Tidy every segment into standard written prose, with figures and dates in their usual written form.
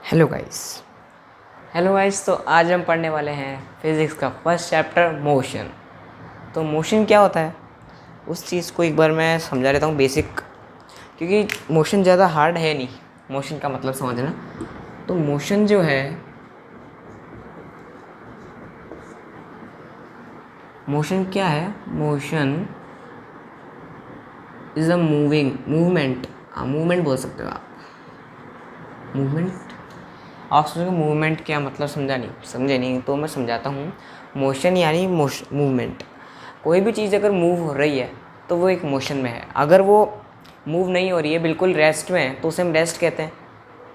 Hello guys. तो आज हम पढ़ने वाले हैं फिज़िक्स का फर्स्ट चैप्टर मोशन। तो मोशन क्या होता है उस चीज़ को एक बार मैं समझा देता हूँ बेसिक, क्योंकि मोशन ज़्यादा हार्ड है नहीं। मोशन का मतलब समझना। तो मोशन जो है, मोशन क्या है? Motion is a movement. Movement बोल सकते हो आप। मूवमेंट, आप सोचोगे मूवमेंट क्या मतलब, समझे नहीं तो मैं समझाता हूँ। मोशन यानी मूवमेंट। कोई भी चीज़ अगर मूव हो रही है तो वो एक मोशन में है। अगर वो मूव नहीं हो रही है, बिल्कुल रेस्ट में है, तो उसे हम रेस्ट कहते हैं।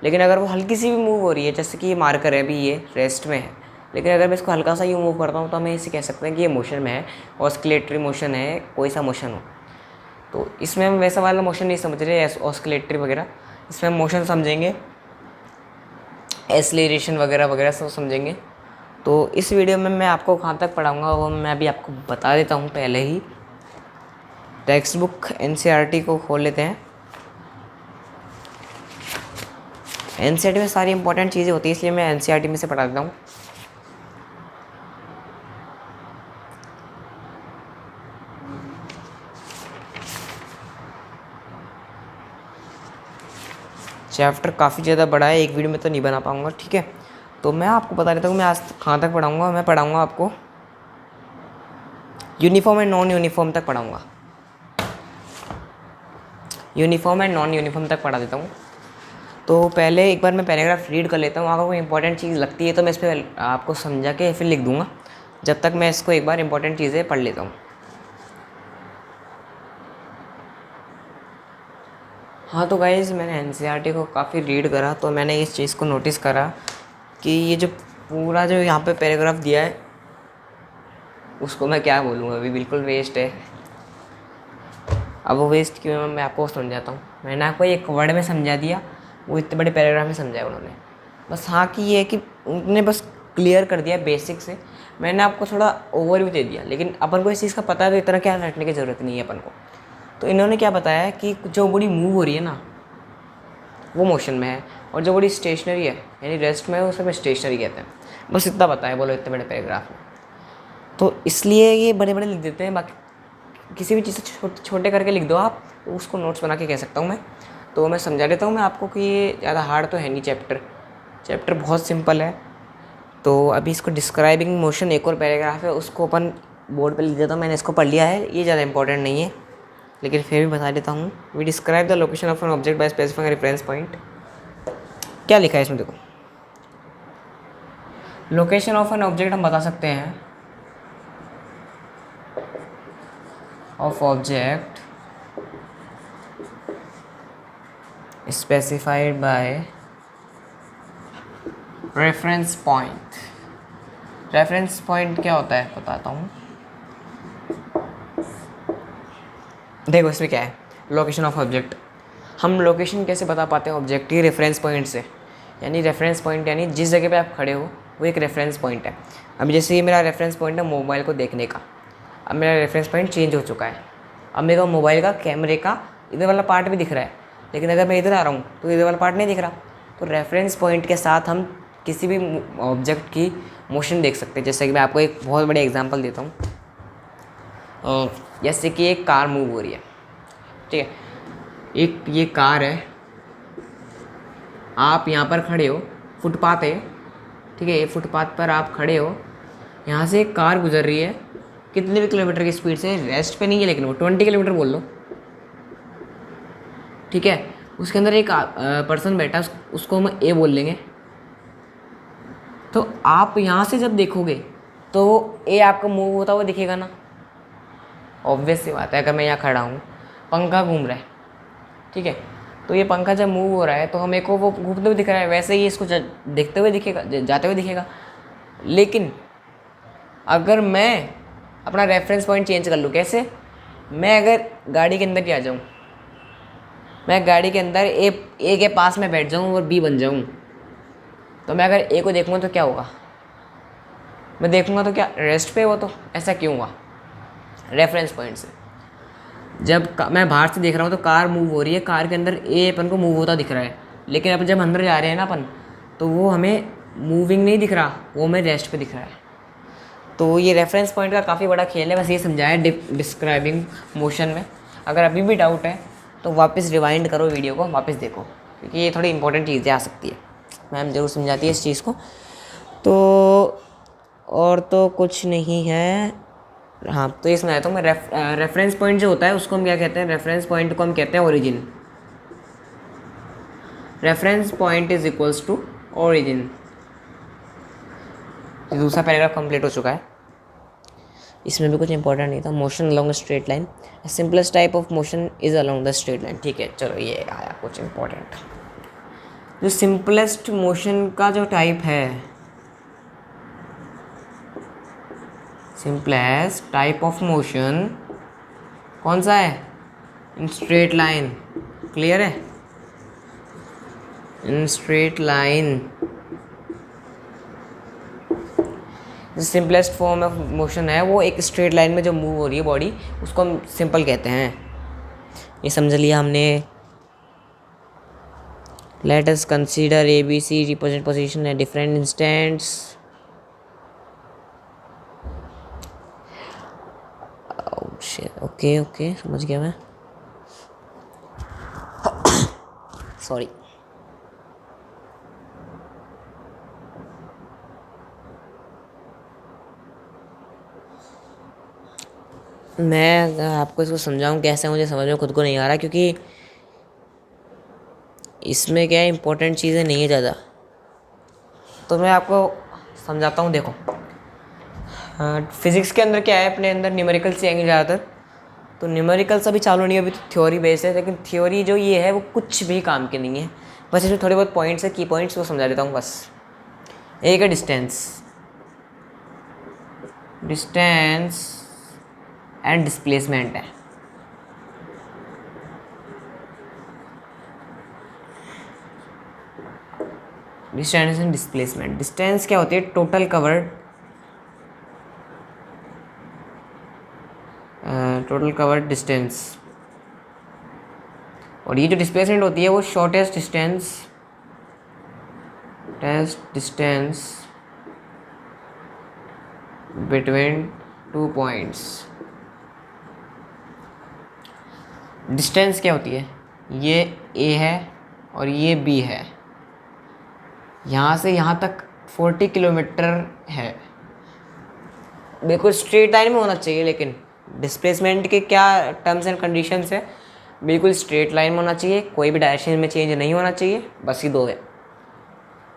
लेकिन अगर वो हल्की सी भी मूव हो रही है, जैसे कि ये मार्कर है, अभी ये रेस्ट में है, लेकिन अगर मैं इसको हल्का सा यूँ मूव करता हूँ तो हमें इसे कह सकते हैं कि ये मोशन में है। ऑस्किलेटरी मोशन है, कोई सा मोशन हो। तो इसमें हम वैसा वाला मोशन नहीं समझ रहे, ऑस्किलेटरी वगैरह। इसमें हम मोशन समझेंगे, एस्लेरेशन वगैरह वगैरह सब समझेंगे। तो इस वीडियो में मैं आपको कहाँ तक पढ़ाऊँगा वो मैं अभी आपको बता देता हूँ पहले ही। टेक्स्ट बुक एनसीईआरटी को खोल लेते हैं। एनसीईआरटी में सारी इंपॉर्टेंट चीज़ें होती हैं, इसलिए मैं एनसीईआरटी में से पढ़ा देता हूँ। चैप्टर काफ़ी ज़्यादा बड़ा है, एक वीडियो में तो नहीं बना पाऊँगा, ठीक है। तो मैं आपको बता देता हूँ मैं आज कहाँ तक पढ़ाऊँगा। मैं पढ़ाऊँगा आपको यूनिफॉर्म एंड नॉन यूनिफॉर्म तक पढ़ाऊँगा। यूनिफॉर्म एंड नॉन यूनिफॉर्म तक पढ़ा देता हूँ। तो पहले एक बार मैं पैराग्राफ रीड कर लेता हूँ। अगर कोई इंपॉर्टेंट चीज़ लगती है तो मैं इस पर आपको समझा के फिर लिख दूँगा। जब तक मैं इसको एक बार इंपॉर्टेंट चीज़ें पढ़ लेता हूँ। हाँ तो गाइज़, मैंने एनसीईआरटी को काफ़ी रीड करा तो मैंने इस चीज़ को नोटिस करा कि ये जो पूरा जो यहाँ पे पैराग्राफ दिया है उसको मैं क्या बोलूँगा, अभी बिल्कुल वेस्ट है। अब वो वेस्ट क्यों है मैं आपको समझाता हूँ। मैंने आपको एक वर्ड में समझा दिया, वो इतने बड़े पैराग्राफ में समझाया उन्होंने। बस हाँ कि ये है कि उन्होंने बस क्लियर कर दिया बेसिक से, मैंने आपको थोड़ा ओवरव्यू दे दिया। लेकिन अपन को इस चीज़ का पता है तो इतना क्या रटने की ज़रूरत नहीं है अपन को। तो इन्होंने क्या बताया है कि जो बॉडी मूव हो रही है ना वो मोशन में है, और जो बॉडी स्टेशनरी है यानी रेस्ट में है उसे हम स्टेशनरी कहते हैं। बस इतना बताया, बोलो इतने बड़े पैराग्राफ में। तो इसलिए ये बड़े बड़े लिख देते हैं। बाकी किसी भी चीज़ से छोटे करके लिख दो आप, तो उसको नोट्स बना के कह सकता हूँ मैं। तो मैं समझा देता हूँ मैं आपको कि ये ज़्यादा हार्ड तो है नहीं चैप्टर बहुत सिंपल है। तो अभी इसको डिस्क्राइबिंग मोशन एक और पैराग्राफ है, उसको अपन बोर्ड पे लिख देता हूँ। मैंने इसको पढ़ लिया है, ये ज़्यादा इंपॉर्टेंट नहीं है, लेकिन फिर भी बता देता हूँ। We describe the location of an object by specifying reference point. क्या लिखा है इसमें देखो। लोकेशन ऑफ एन ऑब्जेक्ट हम बता सकते हैं, of object specified by reference point. Reference point क्या होता है बताता हूँ। देखो इसमें क्या है, लोकेशन ऑफ ऑब्जेक्ट। हम लोकेशन कैसे बता पाते हैं ऑब्जेक्ट की? रेफरेंस पॉइंट से। यानी रेफरेंस पॉइंट यानी जिस जगह पे आप खड़े हो वो एक रेफरेंस पॉइंट है। अभी जैसे ये मेरा रेफरेंस पॉइंट है मोबाइल को देखने का, अब मेरा रेफरेंस पॉइंट चेंज हो चुका है। अब मेरे को मोबाइल का कैमरे का इधर वाला पार्ट भी दिख रहा है, लेकिन अगर मैं इधर आ रहा हूँ तो इधर वाला पार्ट नहीं दिख रहा। तो रेफरेंस पॉइंट के साथ हम किसी भी ऑब्जेक्ट की मोशन देख सकते हैं। जैसे कि मैं आपको एक बहुत बड़ी एग्जांपल देता हूँ। जैसे कि एक कार मूव हो रही है, ठीक है। एक ये कार है, आप यहाँ पर खड़े हो, फुटपाथ है, ठीक है। ये फुटपाथ पर आप खड़े हो, यहाँ से एक कार गुजर रही है कितने भी किलोमीटर की स्पीड से, रेस्ट पे नहीं है लेकिन वो 20 किलोमीटर बोल लो, ठीक है। उसके अंदर एक पर्सन बैठा, उसको हम ए बोल लेंगे। तो आप यहाँ से जब देखोगे तो ए आपका मूव होता हुआ दिखेगा ना। ऑब्वियस सी बात है, अगर मैं यहाँ खड़ा हूँ, पंखा घूम रहा है, ठीक है। तो ये पंखा जब मूव हो रहा है तो हमें को वो घूमते हुए दिख रहा है, वैसे ही इसको देखते हुए दिखेगा, जाते हुए दिखेगा। लेकिन अगर मैं अपना रेफरेंस पॉइंट चेंज कर लूँ, कैसे? मैं अगर गाड़ी के अंदर भी आ जाऊँ, मैं गाड़ी के अंदर ए के पास में बैठ जाऊँ और बी बन जाऊँ, तो मैं अगर ए को देखूँगा तो क्या होगा? मैं देखूँगा तो क्या रेस्ट पे? वो तो ऐसा क्यों हुआ? रेफरेंस पॉइंट से। जब मैं बाहर से देख रहा हूँ तो कार मूव हो रही है, कार के अंदर ए अपन को मूव होता दिख रहा है, लेकिन अब जब अंदर जा रहे हैं ना अपन, तो वो हमें मूविंग नहीं दिख रहा, वो हमें रेस्ट पे दिख रहा है। तो ये रेफरेंस पॉइंट का काफ़ी बड़ा खेल है, बस ये समझाया डिस्क्राइबिंग मोशन में। अगर अभी भी डाउट है तो वापस रिवाइंड करो वीडियो को, वापस देखो, क्योंकि ये थोड़ी इंपॉर्टेंट चीज़ें आ सकती है। मैम ज़रूर समझाती है इस चीज़ को। तो और तो कुछ नहीं है। हाँ, तो ये समझाता हूँ मैं। रेफरेंस पॉइंट जो होता है उसको हम क्या कहते हैं? रेफरेंस पॉइंट को हम कहते हैं origin. Reference point is equals to origin. दूसरा पैराग्राफ कंप्लीट हो चुका है, इसमें भी कुछ इंपॉर्टेंट नहीं था। Motion along straight line, simplest type of motion is along the straight line. ठीक है, चलो ये आया कुछ इंपॉर्टेंट। जो सिंपलेस्ट मोशन का जो टाइप है, सिंपलेस्ट टाइप ऑफ मोशन कौन सा है? In straight line. क्लियर है? In straight line. जो सिंपलेस्ट फॉर्म ऑफ मोशन है वो एक स्ट्रेट लाइन में जो मूव हो रही है बॉडी, उसको हम सिंपल कहते हैं। ये समझ लिया हमने। Let us consider ABC represent position at different instants. Okay समझ गया मैं। सॉरी। मैं आपको इसको समझाऊं कैसे, मुझे समझ में खुद को नहीं आ रहा, क्योंकि इसमें क्या है, इम्पोर्टेंट चीज़ें नहीं है ज़्यादा। तो मैं आपको समझाता हूँ। देखो, फिज़िक्स के अंदर क्या है, अपने अंदर न्यूमेरिकल से आएंगे ज़्यादातर। तो न्यूमेरिकल्स अभी चालू नहीं है, अभी तो थ्योरी बेस्ड है। लेकिन थ्योरी जो ये है वो कुछ भी काम की नहीं है। बस इसमें थोड़े बहुत पॉइंट्स है, की पॉइंट्स, वो समझा देता हूँ बस। एक है डिस्टेंस एंड डिस्प्लेसमेंट है। Distance and displacement. डिस्टेंस क्या होती है? Total covered distance. और ये जो डिस्प्लेसमेंट होती है वो shortest distance between 2 points. Distance क्या होती है? ये A है और ये B है। यहाँ से यहाँ तक 40 किलोमीटर है। बिल्कुल स्ट्रेट लाइन में होना चाहिए, लेकिन डिस्प्लेसमेंट के क्या टर्म्स एंड कंडीशंस है? बिल्कुल स्ट्रेट लाइन में होना चाहिए, कोई भी डायरेक्शन में चेंज नहीं होना चाहिए, बस ये दो है।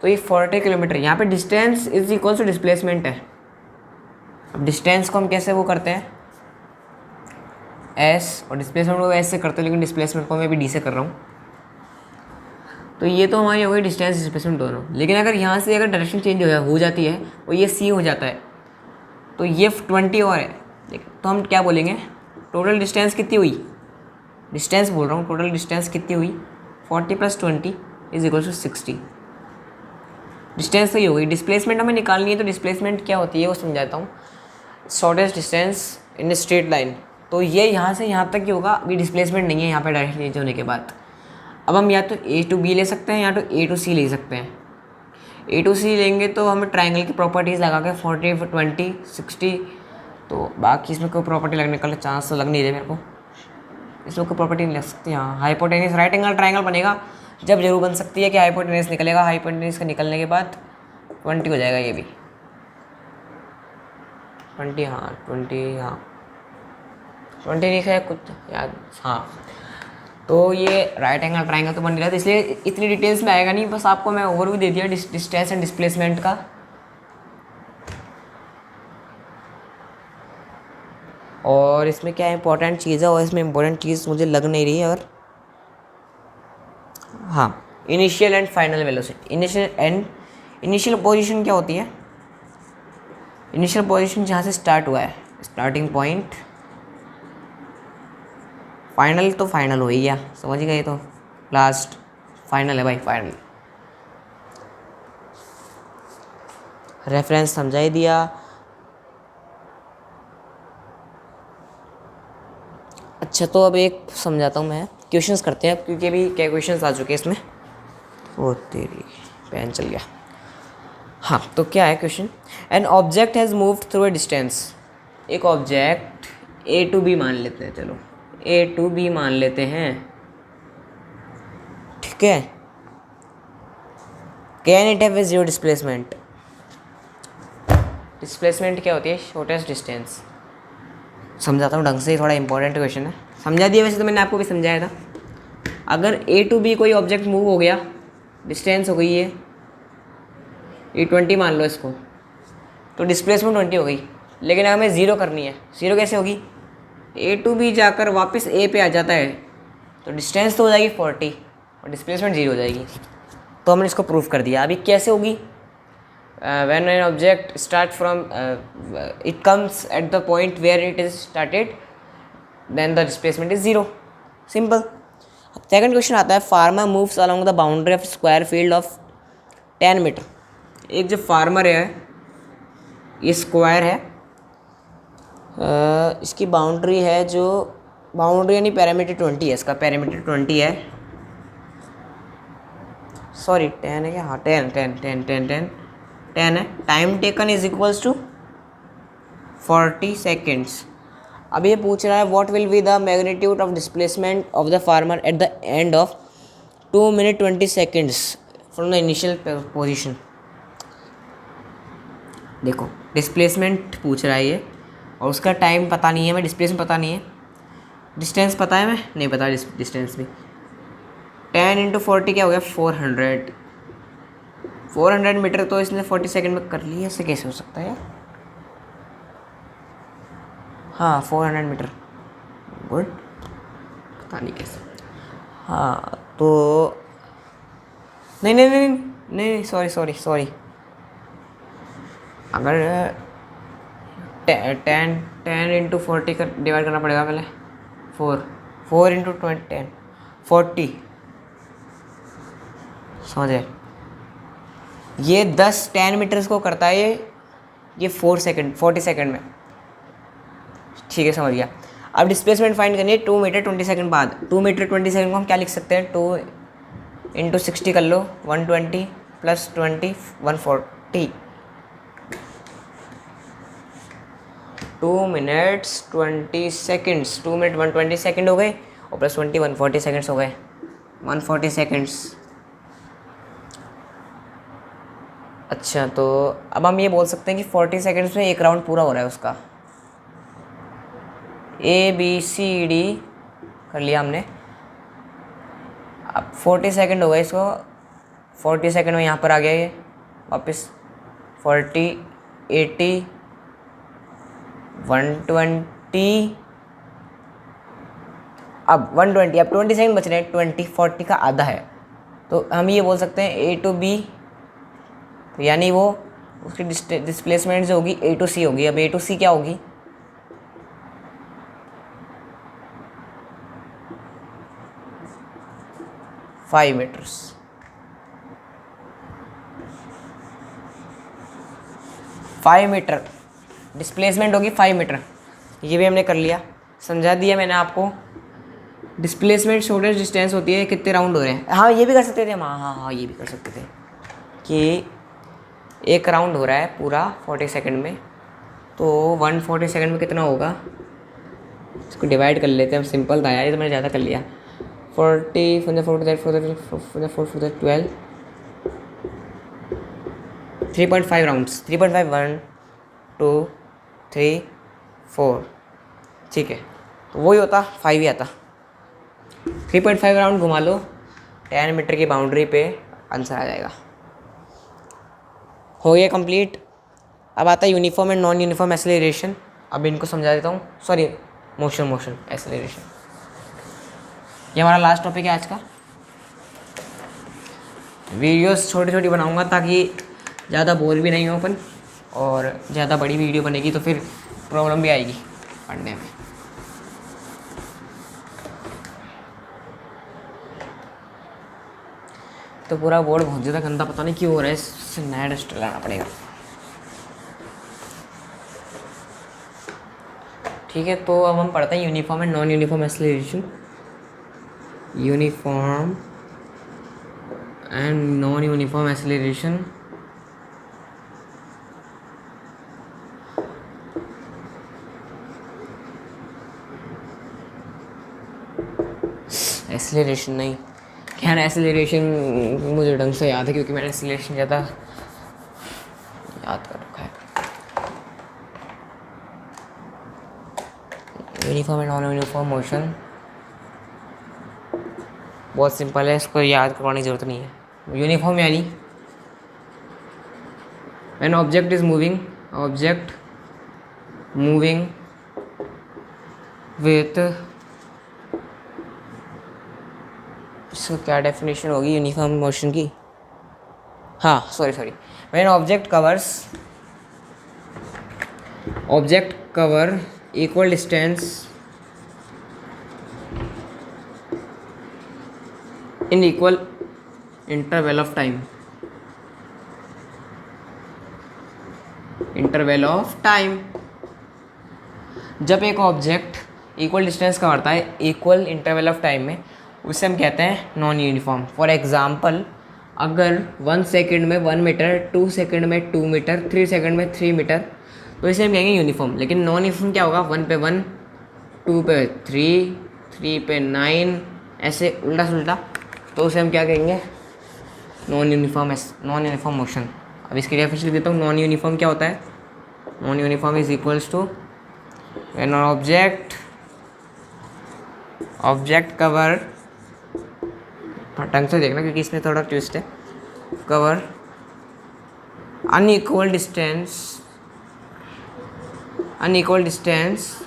तो ये 40 किलोमीटर, यहाँ पे distance is equal to displacement है। अब डिस्टेंस को हम कैसे वो करते हैं? S, और डिस्प्लेसमेंट को S से करते हैं, लेकिन डिस्प्लेसमेंट को मैं भी D से कर रहा हूँ। तो ये तो हमारी हो गई डिस्टेंस डिस्प्लेसमेंट दोनों। लेकिन अगर यहाँ से अगर डायरेक्शन चेंज हो जाती है और ये C हो जाता है, तो ये 20 और है। तो हम क्या बोलेंगे? टोटल डिस्टेंस कितनी हुई? डिस्टेंस बोल रहा हूँ, टोटल डिस्टेंस कितनी हुई? 40 + 20 इज इक्वल टू 60। डिस्टेंस सही हो गई। डिस्प्लेसमेंट हमें निकालनी है, तो डिस्प्लेसमेंट क्या होती है वो समझाता हूँ। Shortest distance in straight line. तो ये यहाँ से यहाँ तक ही होगा। अभी डिस्प्लेसमेंट नहीं है यहाँ पे डायरेक्ट चेंज होने के बाद। अब हम या तो A to B ले सकते हैं या तो A to C ले सकते हैं। A to C लेंगे तो हमें ट्राइंगल की प्रॉपर्टीज़ लगा के 40 20 60, तो बाकी इसमें कोई प्रॉपर्टी लगने का चांस तो लग नहीं रहे मेरे को। इसमें कोई प्रॉपर्टी नहीं लग सकती। हाँ, हाइपोटेनस राइट एंगल ट्राइंगल बनेगा जब जरूर बन सकती है कि हाइपोटेनस निकलेगा। हाइपोटेनस का निकलने के बाद 20 हो जाएगा। ये भी 20, हाँ 20, हाँ 20 नहीं है कुछ याद। हाँ, तो ये राइट एंगल ट्राइंगल तो बन नहीं रहा था, इसलिए इतनी डिटेल्स में आएगा नहीं। बस आपको मैं ओवरव्यू दे दिया डिस्टेंस एंड डिस्प्लेसमेंट का। और इसमें क्या इंपॉर्टेंट चीज़ है, और इसमें इंपॉर्टेंट चीज़ मुझे लग नहीं रही है। और हाँ, initial and final velocity. Initial position क्या होती है? इनिशियल पोजीशन जहाँ से स्टार्ट हुआ है, स्टार्टिंग पॉइंट। फाइनल तो फाइनल हो ही गया, समझ गए? तो लास्ट फाइनल है भाई, फाइनल। रेफरेंस समझा ही दिया। अच्छा, तो अब एक समझाता हूँ मैं। क्वेश्चंस करते हैं अब, क्योंकि अभी क्या क्वेश्चंस आ चुके हैं इसमें। ओ तेरी पेन चल गया। हाँ, तो क्या है question, an object has moved through a distance, एक ऑब्जेक्ट ए टू बी मान लेते हैं, चलो ए टू बी मान लेते हैं, ठीक है। Can it have a zero displacement, displacement क्या होती है, शॉर्टेस्ट डिस्टेंस। समझाता हूँ ढंग से, थोड़ा इंपॉर्टेंट क्वेश्चन है, समझा दिया वैसे तो मैंने आपको भी समझाया था। अगर ए टू बी कोई ऑब्जेक्ट मूव हो गया, डिस्टेंस हो गई है ये 20 मान लो इसको, तो डिस्प्लेसमेंट 20 हो गई। लेकिन हमें ज़ीरो करनी है, ज़ीरो कैसे होगी, ए टू बी जाकर वापस ए पे आ जाता है, तो डिस्टेंस तो हो जाएगी 40 और डिस्प्लेसमेंट 0 हो जाएगी। तो हमने इसको प्रूफ कर दिया। अभी कैसे होगी, when an object start from it comes at the point where it is started then the displacement is 0, simple. Second question आता है, farmer moves along the boundary of square field of 10 metre. एक जो farmer है, ये square है, इसकी boundary है, जो बाउंड्री यानी पैरामीटर 20 है, इसका पैरामीटर 20 है, सॉरी 10 है क्या, हाँ 10 है। Time taken is equals to 40 seconds. अब ये पूछ रहा है what will be the magnitude of displacement of the farmer at the end of 2 minute 20 seconds from the initial position. देखो डिस्प्लेसमेंट पूछ रहा है ये, और उसका टाइम पता नहीं है, हमें डिस्प्लेसमेंट पता नहीं है, डिस्टेंस पता है, मैं नहीं पता डिस्टेंस भी। 10 इंटू 40 क्या हो गया, 400 मीटर, तो इसने 40 सेकंड में कर लिया, ऐसे कैसे हो सकता है यार। हाँ 400 मीटर, गुड, पता नहीं कैसे। हाँ तो नहीं, सॉरी, अगर 10 इंटू 40 का डिवाइड करना पड़ेगा पहले, 4 इंटू 10 40, समझे, ये 10 मीटर्स को करता है ये 40 सेकंड में, ठीक है, समझ गया। अब डिस्प्लेसमेंट फाइंड करनी है 2 मीटर 20 सेकंड बाद। 2 मीटर 20 सेकंड को हम क्या लिख सकते हैं, 2 इंटू 60 कर लो, 120 plus 20 140, 2 minutes 20 seconds, 2 minute 120 second हो गए, और प्लस 20 140 सेकंड्स हो गए, 140 सेकंड्स। अच्छा, तो अब हम ये बोल सकते हैं कि 40 सेकंड्स में एक राउंड पूरा हो रहा है उसका। ABCD कर लिया हमने। अब 40 सेकंड हो गए इसको, 40 सेकंड में यहाँ पर आ गया ये वापस, 40 80 120, अब 120, अब 20 सेकंड बच रहे हैं, 20 40 का आधा है, तो हम ये बोल सकते हैं A टू B, तो यानी वो उसकी डिस्प्लेसमेंट जो होगी A टू C होगी। अब A टू C क्या होगी, five metres. Five metre displacement होगी 5 मीटर, ये भी हमने कर लिया, समझा दिया मैंने आपको। डिस्प्लेसमेंट शॉर्टेस्ट डिस्टेंस होती है, कितने राउंड हो रहे हैं। हाँ ये भी कर सकते थे हम, हाँ ये भी कर सकते थे कि एक राउंड हो रहा है पूरा 40 सेकंड में, तो 140 सेकंड में कितना होगा, इसको डिवाइड कर लेते हैं हम, सिंपल था यार, ये तो मैंने ज़्यादा कर लिया। 40 from the 4 to that 4 to that 12, 3.5 rounds, 3.5 1 2 3 4, ठीक है, तो वही होता 5 ही आता। 3.5 राउंड घुमा लो 10 मीटर की बाउंड्री पे, आंसर आ जाएगा। हो गया कंप्लीट। अब आता है uniform and non uniform acceleration. अब इनको समझा देता हूँ, सॉरी मोशन एक्सेलरेशन, ये हमारा लास्ट टॉपिक है आज का। वीडियोस छोटी बनाऊंगा ताकि ज़्यादा बोर भी नहीं हो अपन, और ज़्यादा बड़ी वीडियो बनेगी तो फिर प्रॉब्लम भी आएगी पढ़ने में। तो पूरा बोर्ड बहुत ज़्यादा गंदा, पता नहीं क्यों हो रहा है, इससे नया डस्टर लाना पड़ेगा। ठीक है, तो अब हम पढ़ते हैं uniform and non uniform acceleration. Uniform and non uniform acceleration acceleration नहीं, खैर एक्सेलरेशन मुझे ढंग से याद है क्योंकि मैंने एक्सेलरेशन ज़्यादा याद कर रखा है। Uniform and non uniform motion बहुत सिंपल है, इसको याद करवाने की ज़रूरत नहीं है। यूनिफॉर्म यानी when object is moving with, इसको क्या डेफिनेशन होगी यूनिफॉर्म मोशन की? हाँ sorry when object cover equal distance in equal interval of time. जब एक ऑब्जेक्ट इक्वल डिस्टेंस कवरता है इक्वल इंटरवल ऑफ टाइम में, उसे हम कहते हैं नॉन यूनिफॉर्म। फॉर एग्जांपल, अगर 1 सेकंड में 1 मीटर, 2 सेकंड में 2 मीटर, 3 सेकंड में 3 मीटर, तो इसे हम कहेंगे यूनिफॉर्म। लेकिन नॉन यूनिफॉर्म क्या होगा? 1 पे 1, 2 पे 3, 3 पे 9, ऐसे उल्टा सुल्टा, तो उसे हम क्या कहेंगे? Non uniform motion. अब इसकी डेफिनेशन देता हूँ। नॉन यूनिफॉर्म क्या होता है? Non uniform is equals to when object cover, ढंग से देखना क्योंकि इसमें थोड़ा ट्विस्ट है, कवर अनइक्वल डिस्टेंस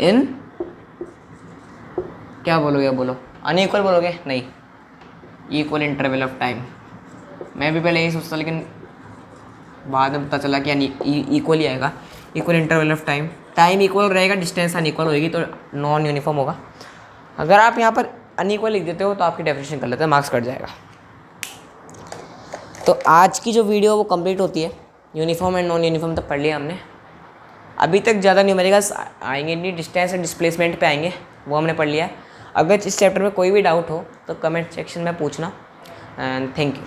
इन, क्या बोलोगे? बोलो अनइक्वल बोलोगे? नहीं, इक्वल इंटरवल ऑफ टाइम। मैं भी पहले यही सोचता लेकिन बाद में पता चला कि इक्वल ही आएगा। Equal interval of time equal रहेगा, डिस्टेंस अनइक्वल होगी तो नॉन यूनिफॉर्म होगा। अगर आप यहाँ पर अनइक्वल लिख देते हो तो आपकी डेफिनेशन कर लेते हैं, मार्क्स कट जाएगा। तो आज की जो वीडियो वो कंप्लीट होती है। यूनिफॉर्म एंड नॉन यूनिफॉर्म तक पढ़ लिया हमने। अभी तक ज़्यादा न्यूमेरिकल्स आएंगे नहीं, डिस्टेंस एंड डिस्प्लेसमेंट पे आएंगे, वो हमने पढ़ लिया है। अगर इस चैप्टर में कोई भी डाउट हो तो कमेंट सेक्शन में पूछना। And thank you.